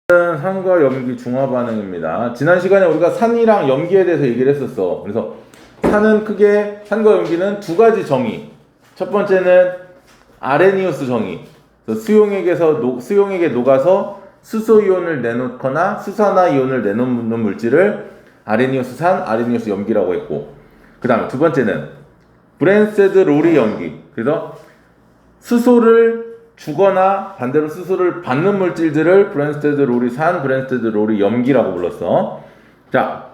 산과 염기 중화 반응입니다. 지난 시간에 우리가 산이랑 염기에 대해서 얘기를 했었어. 그래서 산은 크게 산과 염기는 두 가지 정의. 첫 번째는 아레니우스 정의. 수용액에 녹아서 수소 이온을 내놓거나 수산화 이온을 내놓는 물질을 아레니우스 산, 아레니우스 염기라고 했고, 그 다음에 두 번째는 브랜스테드 로리 염기. 그래서 수소를 주거나 반대로 수소를 받는 물질들을 브랜스테드 로리 산, 브랜스테드 로리 염기라고 불렀어. 자,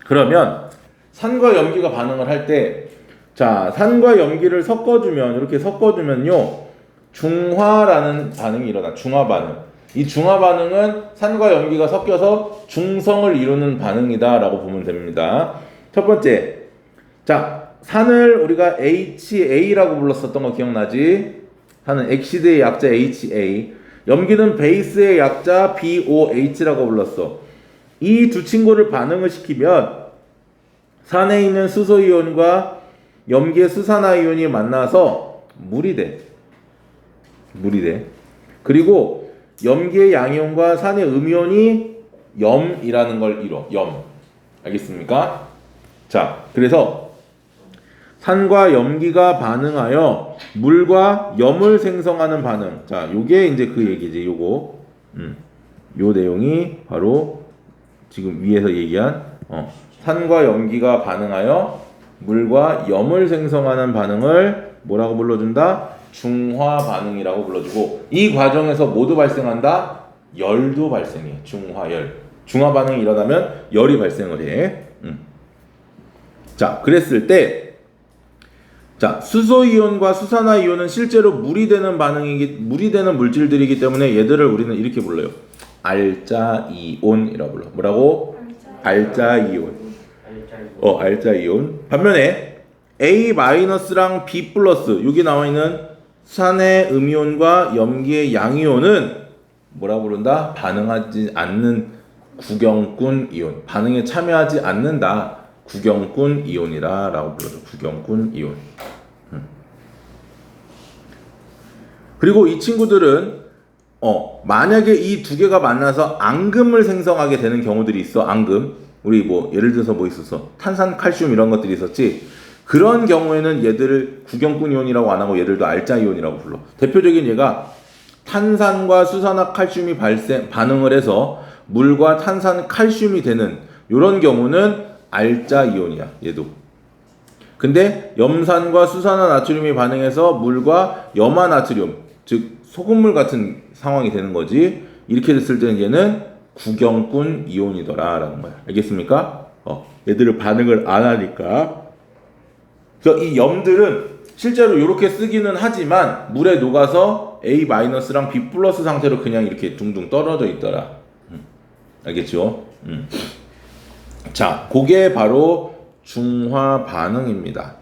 그러면 산과 염기가 반응을 할 때, 자, 산과 염기를 섞어주면, 이렇게 섞어주면요, 중화라는 반응이 일어나. 중화 반응. 이 중화 반응은 산과 염기가 섞여서 중성을 이루는 반응이다라고 보면 됩니다. 첫 번째, 자, 산을 우리가 HA라고 불렀었던 거 기억나지? 산은 엑시드의 약자 HA, 염기는 베이스의 약자 BOH라고 불렀어. 이 두 친구를 반응을 시키면 산에 있는 수소이온과 염기의 수산화이온이 만나서 물이 돼. 그리고 염기의 양이온과 산의 음이온이 염이라는 걸 이뤄. 염. 알겠습니까? 자, 그래서 산과 염기가 반응하여 물과 염을 생성하는 반응. 자, 요게 이제 그 얘기지. 요거. 요 내용이 바로 지금 위에서 얘기한 산과 염기가 반응하여 물과 염을 생성하는 반응을 뭐라고 불러준다? 중화 반응이라고 불러주고, 이 과정에서 모두 발생한다? 열도 발생해. 중화열. 중화 반응이 일어나면 열이 발생을 해. 자, 그랬을 때, 자, 수소이온과 수산화이온은 실제로 물이 되는 물질들이기 때문에 얘들을 우리는 이렇게 불러요. 알자이온이라고 불러. 뭐라고? 알자이온. 알자이온. 반면에 A-랑 B+, 여기 나와 있는 산의 음이온과 염기의 양이온은 뭐라고 부른다? 반응하지 않는 구경꾼 이온. 반응에 참여하지 않는다. 구경꾼 이온이다 라고 불러줘. 구경꾼 이온. 그리고 이 친구들은 만약에 이 두 개가 만나서 앙금을 생성하게 되는 경우들이 있어. 앙금. 우리 뭐 예를 들어서 뭐 있었어? 탄산, 칼슘 이런 것들이 있었지. 그런 경우에는 얘들을 구경꾼 이온이라고 안 하고 얘들도 알자 이온이라고 불러. 대표적인 예가 탄산과 수산화 칼슘이 반응을 해서 물과 탄산, 칼슘이 되는 이런 경우는 알자 이온이야. 얘도. 근데 염산과 수산화 나트륨이 반응해서 물과 염화 나트륨, 즉 소금물 같은 상황이 되는 거지. 이렇게 됐을 때는 얘는 구경꾼 이온이더라 라는 거야. 알겠습니까? 얘들을 반응을 안 하니까. 그래서 이 염들은 실제로 이렇게 쓰기는 하지만 물에 녹아서 A-랑 B+ 상태로 그냥 이렇게 둥둥 떨어져 있더라. 알겠죠? 자, 그게 바로 중화 반응입니다.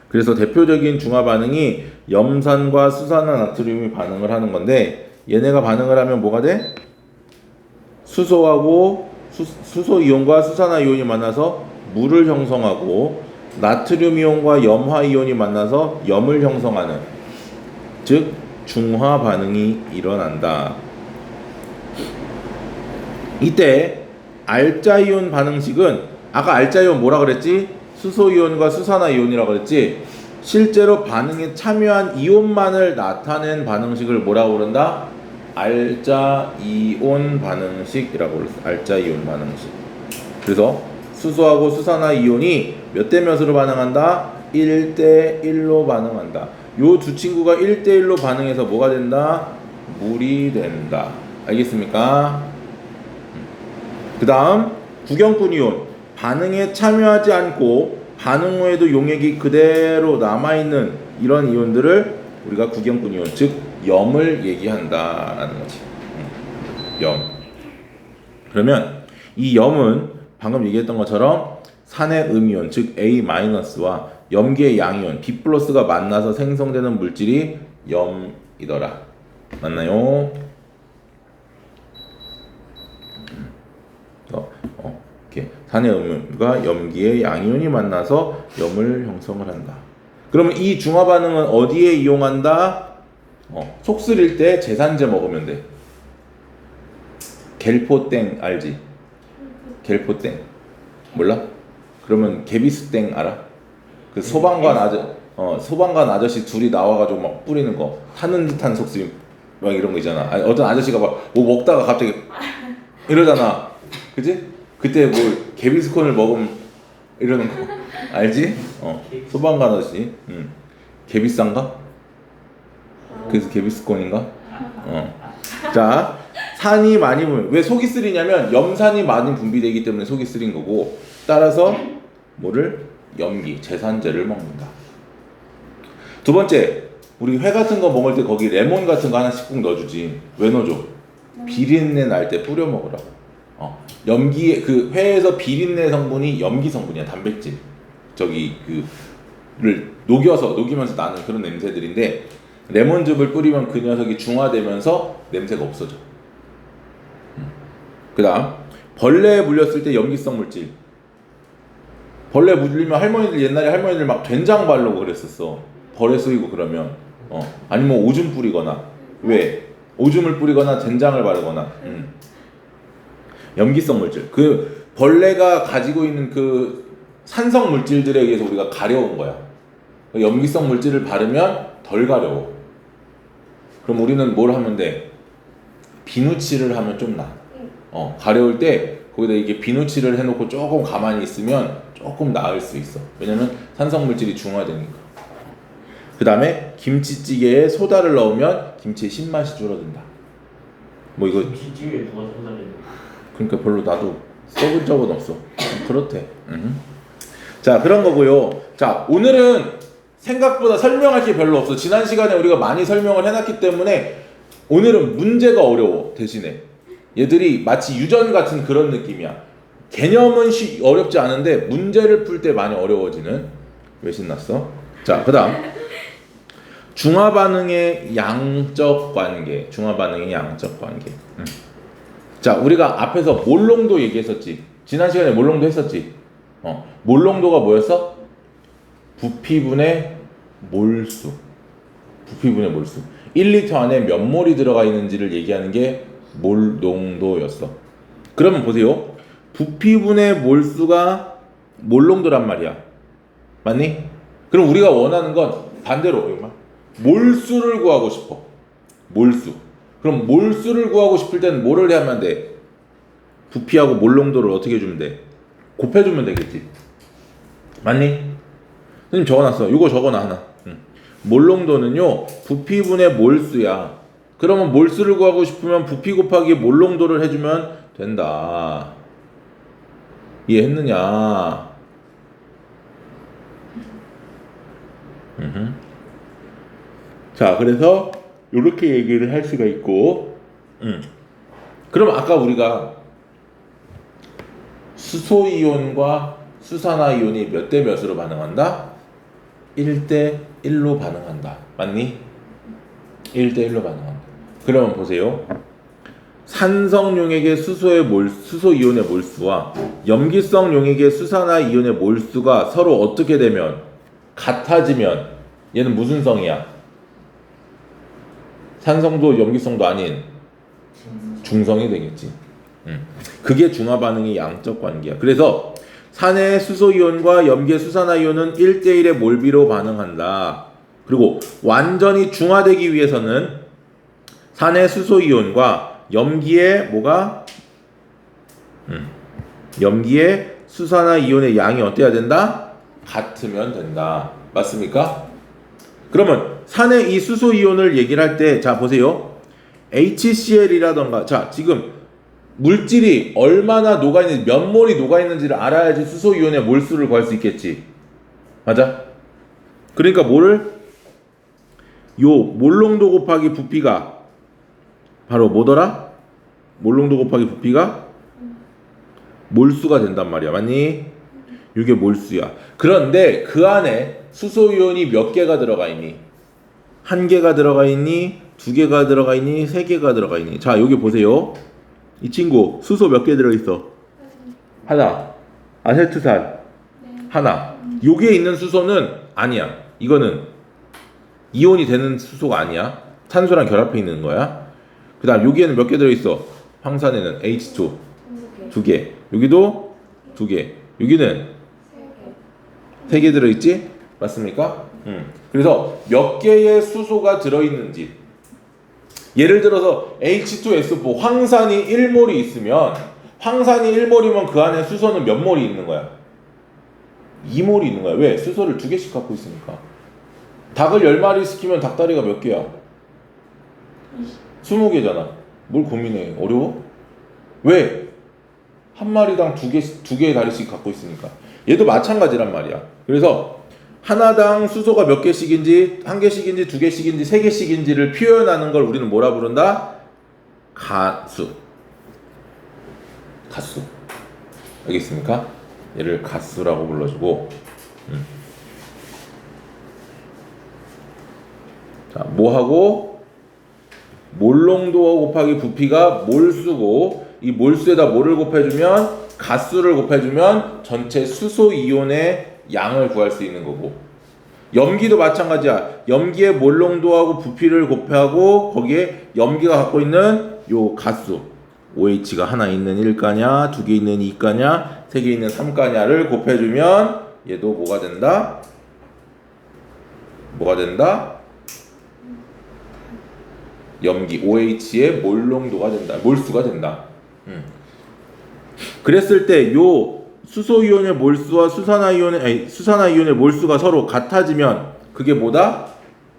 그래서 대표적인 중화 반응이 염산과 수산화 나트륨이 반응을 하는 건데, 얘네가 반응을 하면 뭐가 돼? 수소하고 수소 이온과 수산화 이온이 만나서 물을 형성하고, 나트륨 이온과 염화 이온이 만나서 염을 형성하는, 즉 중화 반응이 일어난다. 이때 알자이온 반응식은, 아까 알자이온 뭐라 그랬지? 수소이온과 수산화이온이라 그랬지? 실제로 반응에 참여한 이온만을 나타낸 반응식을 뭐라고 부른다? 알자이온 반응식이라고 불렀어. 알자이온 반응식. 그래서 수소하고 수산화이온이 몇 대 몇으로 반응한다? 1대 1로 반응한다. 요 두 친구가 1대 1로 반응해서 뭐가 된다? 물이 된다. 알겠습니까? 그 다음 구경꾼 이온. 반응에 참여하지 않고 반응 후에도 용액이 그대로 남아있는 이런 이온들을 우리가 구경꾼 이온, 즉 염을 얘기한다라는 거지. 염. 그러면 이 염은 방금 얘기했던 것처럼 산의 음이온, 즉 A-와 염기의 양이온 B+가 만나서 생성되는 물질이 염이더라. 맞나요? 이렇게 산의 음과 염기의 양이온이 만나서 염을 형성을 한다. 그러면 이 중화 반응은 어디에 이용한다? 속 쓰릴 때 제산제 먹으면 돼. 겔포땡 알지? 겔포땡 몰라? 그러면 개비스땡 알아? 그 소방관 아저씨 둘이 나와가지고 막 뿌리는 거 타는 듯한 속셈 막 이런 거 있잖아. 아니, 어떤 아저씨가 막 뭐 먹다가 갑자기 이러잖아. 그지? 그때 뭐 개비스콘을 먹으면 이러는 거 알지? 소방관 아저씨. 개비싼가? 그래서 개비스콘인가? 자, 산이 많이 분비. 왜 속이 쓰리냐면 염산이 많이 분비되기 때문에 속이 쓰린 거고, 따라서 뭐를? 염기, 제산제를 먹는다. 두 번째, 우리 회 같은 거 먹을 때 거기 레몬 같은 거 하나씩 꼭 넣어주지. 왜 넣어줘? 비린내 날 때 뿌려 먹으라고. 염기, 그 회에서 비린내 성분이 염기 성분이야. 단백질. 저기 그를 녹이면서 나는 그런 냄새들인데, 레몬즙을 뿌리면 그 녀석이 중화되면서 냄새가 없어져. 그 다음, 벌레에 물렸을 때 염기성 물질. 벌레 물리면 옛날에 할머니들 막 된장 바르고 그랬었어. 벌에 쓰이고 그러면. 아니면 오줌 뿌리거나. 왜? 오줌을 뿌리거나 된장을 바르거나. 염기성 물질. 그 벌레가 가지고 있는 그 산성 물질들에 의해서 우리가 가려운 거야. 염기성 물질을 바르면 덜 가려워. 그럼 우리는 뭘 하면 돼? 비누칠을 하면 좀 나. 가려울 때 거기다 이게 비누칠을 해놓고 조금 가만히 있으면 조금 나을 수 있어. 왜냐면 산성 물질이 중화되니까. 그 다음에 김치찌개에 소다를 넣으면 김치의 신맛이 줄어든다. 뭐 이거 김치찌개에 누가 소다를? 그러니까 별로 나도 써본 적은 없어. 그렇대. 자, 그런 거고요. 자, 오늘은 생각보다 설명할 게 별로 없어. 지난 시간에 우리가 많이 설명을 해놨기 때문에 오늘은 문제가 어려워. 대신에 얘들이 마치 유전 같은 그런 느낌이야. 개념은 어렵지 않은데 문제를 풀 때 많이 어려워지는. 왜 신났어? 자, 그 다음 중화 반응의 양적 관계. 자, 우리가 앞에서 몰롱도 얘기했었지. 지난 시간에 몰롱도 했었지. 몰롱도가 뭐였어? 부피분의 몰수. 1리터 안에 몇 몰이 들어가 있는지를 얘기하는 게 몰농도였어. 그러면 보세요. 부피분의 몰수가 몰농도란 말이야. 맞니? 그럼 우리가 원하는 건 반대로 몰수를 구하고 싶어. 몰수. 그럼 몰수를 구하고 싶을 때는 뭐를 하면 돼? 부피하고 몰농도를 어떻게 해주면 돼? 곱해주면 되겠지. 맞니? 선생님 적어놨어. 이거 적어놔 하나. 몰농도는요 부피분의 몰수야. 그러면 몰수를 구하고 싶으면 부피 곱하기 몰농도를 해주면 된다. 이해했느냐? 자, 그래서 이렇게 얘기를 할 수가 있고, 그럼 아까 우리가 수소이온과 수산화이온이 몇 대 몇으로 반응한다? 1대 1로 반응한다. 맞니? 1대 1로 반응한다. 그러면 보세요. 산성 용액의 수소이온의 몰수와 염기성 용액의 수산화이온의 몰수가 서로 어떻게 되면 같아지면 얘는 무슨 성이야? 산성도 염기성도 아닌 중성이 되겠지. 그게 중화 반응의 양적 관계야. 그래서 산의 수소이온과 염기의 수산화이온은 1대1의 몰비로 반응한다. 그리고 완전히 중화되기 위해서는 산의 수소이온과 염기의 염기의 수산화이온의 양이 어때야 된다? 같으면 된다. 맞습니까? 그러면 산의 이 수소이온을 얘기를 할 때, 자 보세요. HCl이라던가, 자 지금 물질이 얼마나 녹아있는지, 몇 몰이 녹아있는지를 알아야지 수소이온의 몰수를 구할 수 있겠지. 맞아? 그러니까 몰농도 곱하기 부피가 바로 뭐더라? 몰농도 곱하기 부피가 몰수가 된단 말이야. 맞니? 이게 몰수야. 그런데 그 안에 수소이온이 몇 개가 들어가 있니? 한 개가 들어가 있니? 두 개가 들어가 있니? 세 개가 들어가 있니? 자, 여기 보세요. 이 친구 수소 몇 개 들어있어? 하나. 아세트산 하나. 여기에 있는 수소는 아니야. 이거는 이온이 되는 수소가 아니야. 탄소랑 결합해 있는 거야. 그 다음 여기에는 몇 개 들어있어? 황산에는 H2 두 개. 2개. 여기도 2개. 여기는 세 개. 3개 들어있지? 맞습니까? 그래서 몇 개의 수소가 들어있는지. 예를 들어서 H2SO4 황산이 1몰이 있으면 황산이 1몰이면 그 안에 수소는 몇 몰이 있는 거야? 2몰이 있는 거야. 왜? 수소를 2개씩 갖고 있으니까. 닭을 10마리 시키면 닭다리가 몇 개야? 20개잖아. 뭘 고민해? 어려워? 왜? 한 마리당 두 개의 다리씩 갖고 있으니까. 얘도 마찬가지란 말이야. 그래서 하나당 수소가 몇 개씩인지, 한 개씩인지, 두 개씩인지, 세 개씩인지를 표현하는 걸 우리는 뭐라 부른다? 가수. 가수. 알겠습니까? 얘를 가수라고 불러주고. 자, 뭐하고? 몰농도 곱하기 부피가 몰수고, 이 몰수에다 뭐를 곱해주면? 가수를 곱해주면 전체 수소 이온의 양을 구할 수 있는 거고, 염기도 마찬가지야. 염기의 몰농도하고 부피를 곱하고 거기에 염기가 갖고 있는 요 가수 OH가 하나 있는 1가냐, 두 개 있는 2가냐, 세 개 있는 3가냐를 곱해주면 얘도 뭐가 된다? 뭐가 된다? 염기 OH의 몰농도가 된다. 몰수가 된다. 그랬을 때 요 수소이온의 몰수와 수산화이온의 몰수가 서로 같아지면 그게 뭐다?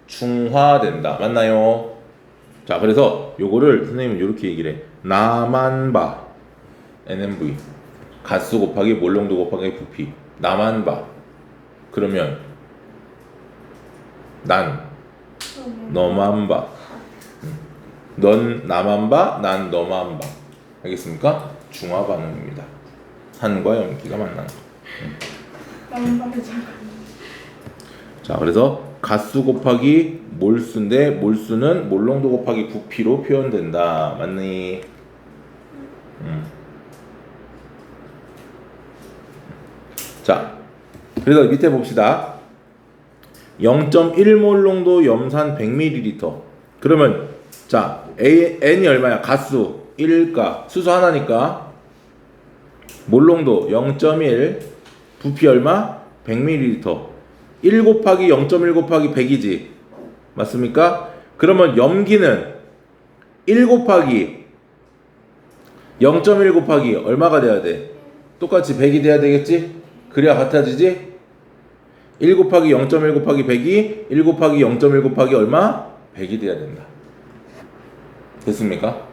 중화된다. 맞나요? 자, 그래서 요거를 선생님은 이렇게 얘기를 해. 나만바 NMV 가스 곱하기 몰농도 곱하기 부피. 나만바. 그러면 난 너만 봐. 넌 나만 봐, 난 너만 봐. 알겠습니까? 중화 반응입니다. 산과 염기가 만나는 거. 자, 그래서 가수 곱하기 몰수인데 몰수는 몰농도 곱하기 부피로 표현된다. 맞니? 자, 그래서 밑에 봅시다. 0.1몰 농도 염산 100ml. 그러면 자, N이 얼마야? 가수 1가 수소 하나니까 몰농도 0.1 부피 얼마? 100ml. 1 곱하기 0.1 곱하기 100이지. 맞습니까? 그러면 염기는 1 곱하기 0.1 곱하기 얼마가 돼야 돼? 똑같이 100이 돼야 되겠지? 그래야 같아지지? 1 곱하기 0.1 곱하기 100이 1 곱하기 0.1 곱하기 얼마? 100이 돼야 된다. 됐습니까?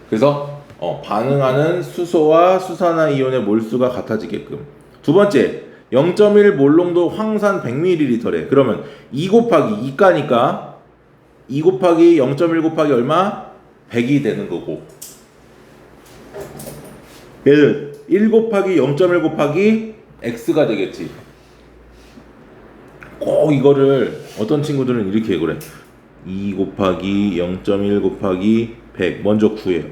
그래서 반응하는 수소와 수산화이온의 몰수가 같아지게끔. 두 번째, 0.1 몰농도 황산 100ml래. 그러면 2 곱하기 2가니까 2 곱하기 0.1 곱하기 얼마? 100이 되는 거고. 얘는 1 곱하기 0.1 곱하기 x가 되겠지. 꼭 이거를 어떤 친구들은 이렇게 그래. 2 곱하기 0.1 곱하기 100 먼저 구해.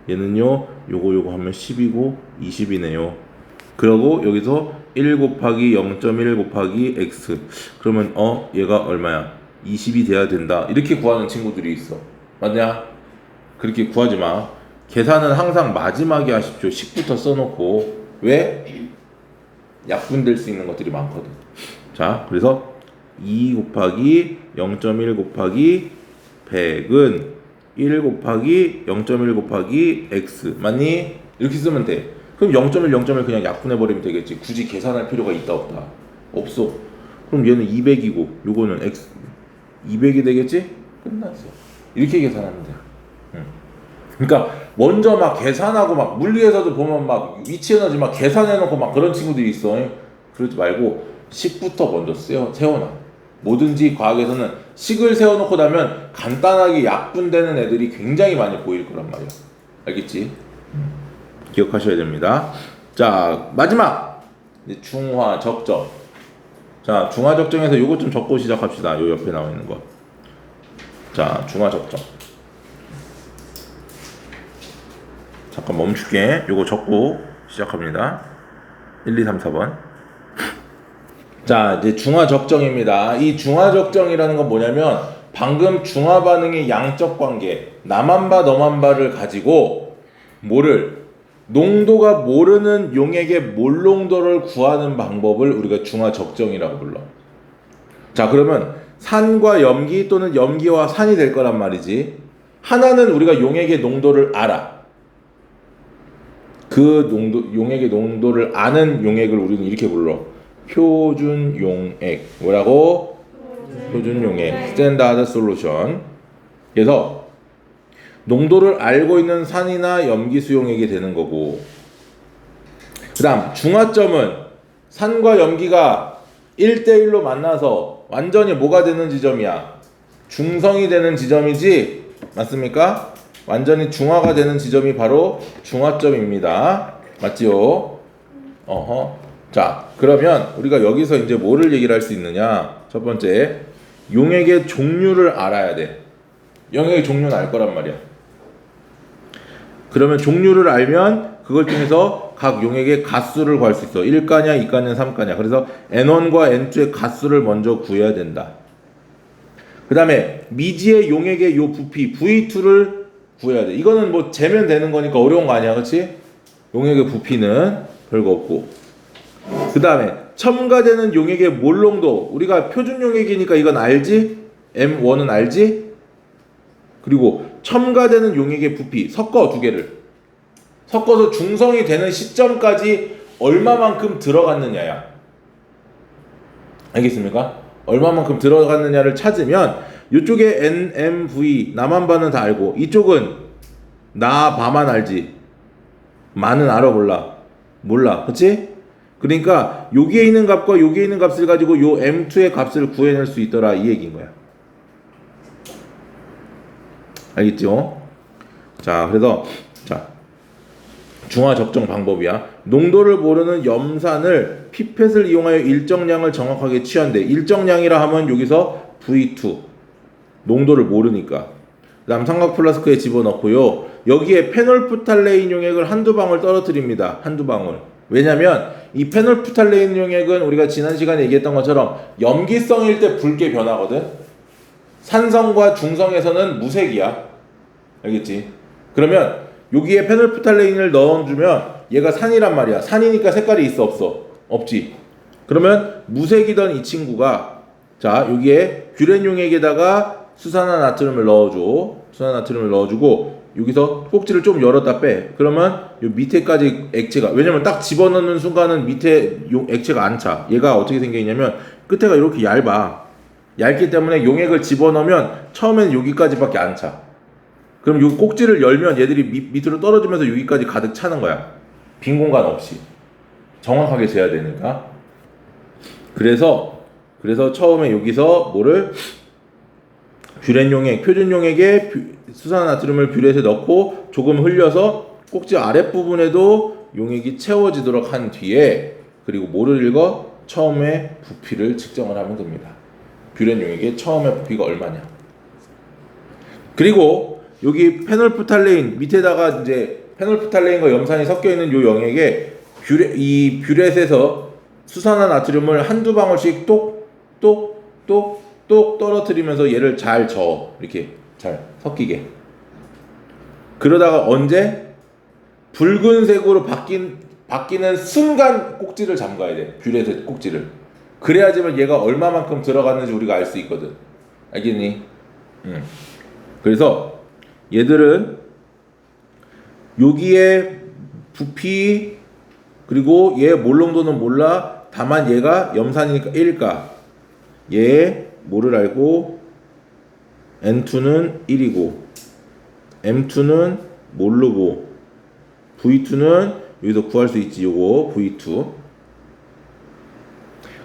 얘는요 요거 하면 10이고 20이네요. 그러고 여기서 1 곱하기 0.1 곱하기 x 그러면 얘가 얼마야? 20이 돼야 된다. 이렇게 구하는 친구들이 있어. 맞냐? 그렇게 구하지 마. 계산은 항상 마지막에 하십시오. 10부터 써놓고. 왜? 약분될 수 있는 것들이 많거든. 자, 그래서 2 곱하기 0.1 곱하기 100은 1 곱하기 0.1 곱하기 x 맞니? 이렇게 쓰면 돼. 그럼 0.1 0.1 그냥 약분해버리면 되겠지. 굳이 계산할 필요가 있다 없다? 없어. 그럼 얘는 200이고 요거는 x 200이 되겠지? 끝났어. 이렇게 계산하면 돼. 그러니까 먼저 막 계산하고 막 물리에서도 보면 막 위치 에너지 막 계산해놓고 막 그런 친구들이 있어. 그러지 말고 식부터 먼저 세워놔. 뭐든지 과학에서는 식을 세워놓고 나면 간단하게 약분되는 애들이 굉장히 많이 보일 거란 말이야. 알겠지? 기억하셔야 됩니다. 자, 마지막 이제 중화 적정. 자, 중화 적정에서 요것 좀 적고 시작합시다. 요 옆에 나와 있는 거. 자, 중화 적정. 잠깐 멈출게. 요거 적고 시작합니다. 1, 2, 3, 4번. 자, 이제 중화 적정입니다. 이 중화 적정이라는 건 뭐냐면 방금 중화 반응의 양적 관계 나만 봐 너만 봐를 가지고 뭐를 농도가 모르는 용액의 몰농도를 구하는 방법을 우리가 중화 적정이라고 불러. 자, 그러면 산과 염기 또는 염기와 산이 될 거란 말이지. 하나는 우리가 용액의 농도를 알아. 그 용액의 농도를 아는 용액을 우리는 이렇게 불러. 표준 용액. 뭐라고? 표준 용액. 스탠다드 솔루션. 그래서 농도를 알고 있는 산이나 염기 수용액이 되는 거고, 그 다음 중화점은 산과 염기가 1대1로 만나서 완전히 뭐가 되는 지점이야? 중성이 되는 지점이지? 맞습니까? 완전히 중화가 되는 지점이 바로 중화점입니다. 맞지요? 자, 그러면 우리가 여기서 이제 뭐를 얘기를 할 수 있느냐? 첫 번째, 용액의 종류를 알아야 돼. 용액의 종류는 알 거란 말이야. 그러면 종류를 알면 그걸 통해서 각 용액의 갓수를 구할 수 있어. 1가냐, 2가냐, 3가냐. 그래서 N1과 N2의 갓수를 먼저 구해야 된다. 그 다음에 미지의 용액의 요 부피 V2를 구해야 돼. 이거는 뭐 재면 되는 거니까 어려운 거 아니야, 그렇지? 용액의 부피는 별거 없고. 그 다음에 첨가되는 용액의 몰농도, 우리가 표준 용액이니까 이건 알지? M1은 알지? 그리고 첨가되는 용액의 부피 섞어 두 개를 섞어서 중성이 되는 시점까지 얼마만큼 들어갔느냐야. 알겠습니까? 얼마만큼 들어갔느냐를 찾으면 이쪽에 NMV 나만 봐는 다 알고, 이쪽은 나 봐만 알지 마는 알아 몰라 그치? 그러니까 여기에 있는 값과 여기에 있는 값을 가지고 요 M2의 값을 구해낼 수 있더라, 이 얘기인 거야. 알겠죠? 자, 그래서 자, 중화 적정 방법이야. 농도를 모르는 염산을 피펫을 이용하여 일정량을 정확하게 취한대. 일정량이라 하면 여기서 V2 농도를 모르니까. 그 다음 삼각 플라스크에 집어넣고요, 여기에 페놀프탈레인 용액을 한두 방울 떨어뜨립니다. 한두 방울. 왜냐면 이 페놀프탈레인 용액은 우리가 지난 시간에 얘기했던 것처럼 염기성일 때 붉게 변하거든. 산성과 중성에서는 무색이야. 알겠지? 그러면 여기에 페놀프탈레인을 넣어주면 얘가 산이란 말이야. 산이니까 색깔이 있어 없어? 없지. 그러면 무색이던 이 친구가, 자, 여기에 뷰렌 용액에다가 수산화나트륨을 넣어줘. 수산화나트륨을 넣어주고 여기서 꼭지를 좀 열었다 빼. 그러면 요 밑에까지 액체가, 왜냐면 딱 집어넣는 순간은 밑에 액체가 안 차. 얘가 어떻게 생겨있냐면 끝에가 이렇게 얇기 때문에 용액을 집어넣으면 처음에는 여기까지밖에 안 차. 그럼 요 꼭지를 열면 얘들이 밑으로 떨어지면서 여기까지 가득 차는 거야. 빈 공간 없이. 정확하게 재야 되니까. 그래서 처음에 여기서 뭐를 뷰렌 용액, 표준 용액에 수산화나트륨을 뷰렛에 넣고 조금 흘려서 꼭지 아랫부분에도 용액이 채워지도록 한 뒤에, 그리고 뭐를 읽어? 처음에 부피를 측정을 하면 됩니다. 뷰렌 용액의 처음에 부피가 얼마냐. 그리고 여기 페놀프탈레인 밑에다가 이제 페놀프탈레인과 염산이 섞여 있는 요 용액에 이 뷰렛에서 수산화나트륨을 한두 방울씩 똑 떨어뜨리면서 얘를 잘 저어. 이렇게 잘 섞이게. 그러다가 언제 붉은색으로 바뀌는 순간 꼭지를 잠가야 돼. 뷰렛의 꼭지를. 그래야지만 얘가 얼마만큼 들어갔는지 우리가 알 수 있거든. 알겠니? 그래서 얘들은 여기에 부피, 그리고 얘 몰농도는 몰라. 다만 얘가 염산이니까 1가. 얘 뭐를 알고, N2는 1이고 M2는 모르고 V2는 여기서 구할 수 있지. 요거 V2.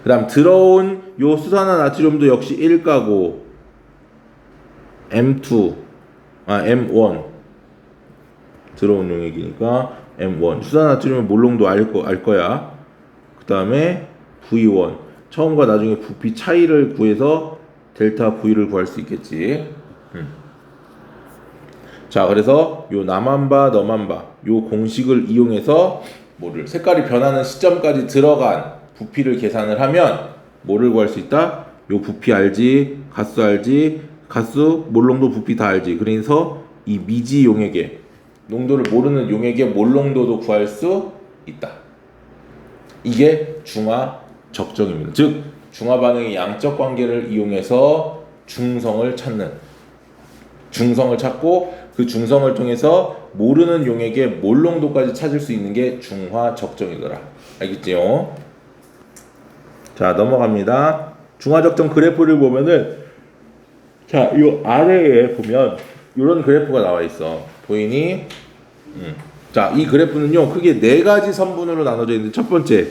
그 다음 들어온 요 수산화나트륨도 역시 1가고 M1 들어온 용액이니까 M1. 수산화나트륨은 몰농도 알 거야. 그 다음에 V1. 처음과 나중에 부피 차이를 구해서 델타 V를 구할 수 있겠지. 자, 그래서 요 나만 봐 너만 봐 요 공식을 이용해서 뭐를 색깔이 변하는 시점까지 들어간 부피를 계산을 하면 뭐를 구할 수 있다? 요 부피 알지, 갓수 알지, 가스, 몰농도, 부피 다 알지. 그래서 이 미지 용액의 농도를 모르는 용액의 몰농도도 구할 수 있다. 이게 중화 적정입니다. 즉 중화 반응의 양적 관계를 이용해서 중성을 찾고 그 중성을 통해서 모르는 용액의 몰농도까지 찾을 수 있는 게 중화 적정이더라. 알겠지요? 자, 넘어갑니다. 중화 적정 그래프를 보면은 자, 이 아래에 보면 이런 그래프가 나와 있어. 보이니? 자, 이 그래프는요 크게 네 가지 선분으로 나눠져 있는데, 첫 번째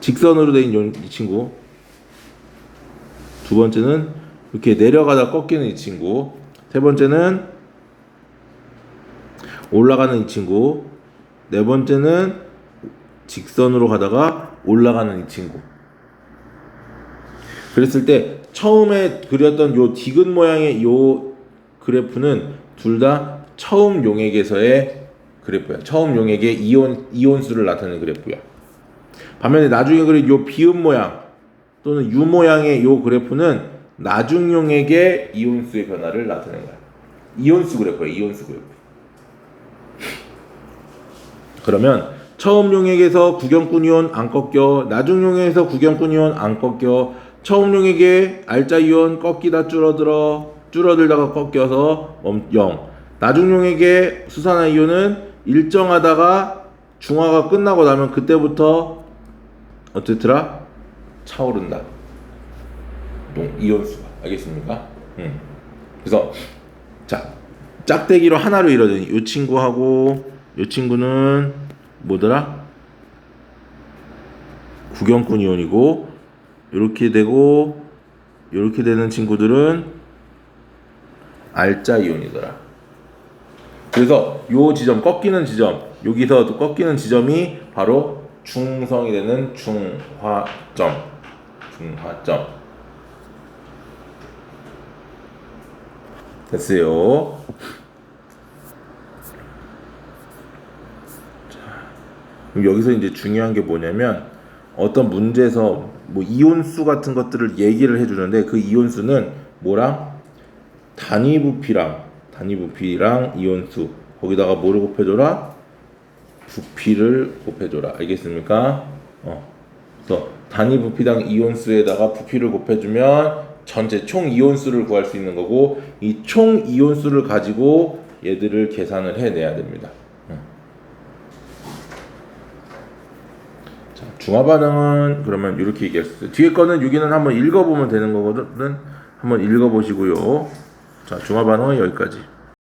직선으로 된 이 친구, 두 번째는 이렇게 내려가다 꺾이는 이 친구, 세 번째는 올라가는 이 친구, 네 번째는 직선으로 가다가 올라가는 이 친구. 그랬을 때 처음에 그렸던 요 디귿 모양의 요 그래프는 둘 다 처음 용액에서의 그래프야. 처음 용액의 이온수를 나타내는 그래프야. 반면에 나중에 그린 요 비읍 모양 또는 U 모양의 요 그래프는 나중 용액의 이온수의 변화를 나타내는 거야. 이온수 그래프야. 이온수 그래프. 그러면 처음 용액에서 구경꾼 이온 안 꺾여, 나중 용액에서 구경꾼 이온 안 꺾여, 처음 용액의 알짜 이온 꺾이다 줄어들다가 꺾여서 0. 나중 용액의 수산화 이온은 일정하다가 중화가 끝나고 나면 그때부터 어쨌더라? 차오른다. 이온수가. 알겠습니까? 그래서 자, 짝대기로 하나로 이루어진 이 친구하고 이 친구는 뭐더라? 구경꾼 이온이고, 이렇게 되고 이렇게 되는 친구들은 알짜 이온이더라. 그래서 요 지점, 꺾이는 지점, 여기서 꺾이는 지점이 바로 중성이 되는 중화점. 됐어요. 자, 여기서 이제 중요한 게 뭐냐면, 어떤 문제에서 뭐 이온수 같은 것들을 얘기를 해주는데, 그 이온수는 뭐랑 단위 부피랑 이온수, 거기다가 뭐를 곱해줘라? 부피를 곱해줘라. 알겠습니까? 그래서 단위 부피당 이온수에다가 부피를 곱해주면 전체 총 이온수를 구할 수 있는 거고, 이 총 이온수를 가지고 얘들을 계산을 해내야 됩니다. 자, 중화 반응은 그러면 이렇게 얘기했어요. 뒤에 거는 여기는 한번 읽어보면 되는 거거든. 한번 읽어보시고요. 자, 중화 반응은 여기까지.